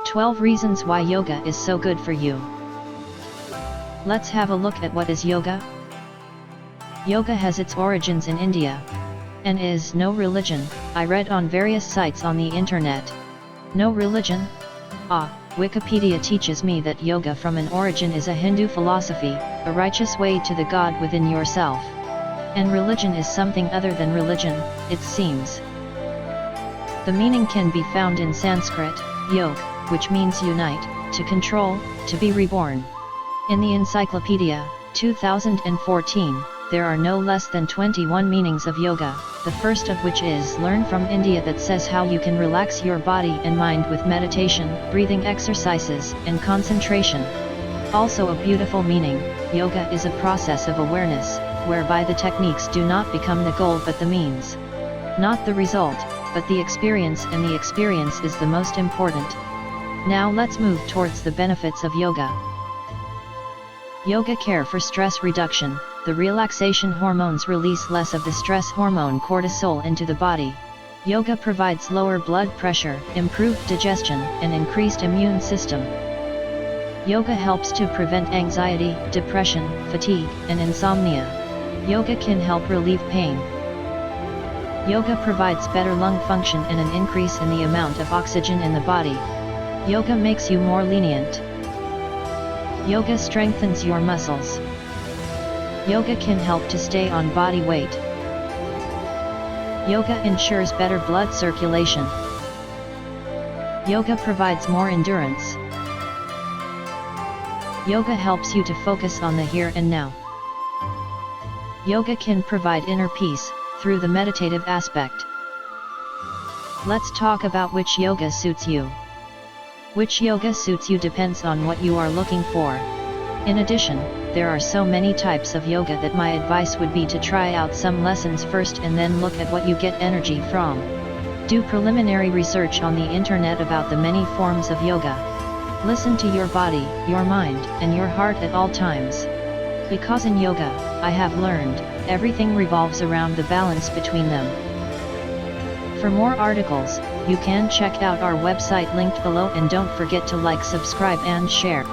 12 reasons why yoga is so good for you. Let's have a look at what is yoga. Yoga has its origins in India and is no religion. I read on various sites on the internet. No religion? Wikipedia teaches me that yoga from an origin is a Hindu philosophy, a righteous way to the God within yourself. And religion is something other than religion, it seems. The meaning can be found in Sanskrit, yoke, which means unite, to control, to be reborn. In the Encyclopedia, 2014, there are no less than 21 meanings of yoga, the first of which is learned from India that says how you can relax your body and mind with meditation, breathing exercises, and concentration. Also a beautiful meaning, yoga is a process of awareness, whereby the techniques do not become the goal but the means. Not the result, but the experience, and the experience is the most important. Now let's move towards the benefits of yoga. Yoga care for stress reduction. The relaxation hormones release less of the stress hormone cortisol into the body. Yoga provides lower blood pressure, improved digestion, and increased immune system. Yoga helps to prevent anxiety, depression, fatigue, and insomnia. Yoga can help relieve pain. Yoga provides better lung function and an increase in the amount of oxygen in the body. Yoga makes you more lenient. Yoga strengthens your muscles. Yoga can help to stay on body weight. Yoga ensures better blood circulation. Yoga provides more endurance. Yoga helps you to focus on the here and now. Yoga can provide inner peace, through the meditative aspect. Let's talk about which yoga suits you. Which yoga suits you depends on what you are looking for. In addition, there are so many types of yoga that my advice would be to try out some lessons first and then look at what you get energy from. Do preliminary research on the internet about the many forms of yoga. Listen to your body, your mind, and your heart at all times. Because in yoga, I have learned, everything revolves around the balance between them. For more articles, you can check out our website linked below, and don't forget to like, subscribe and share.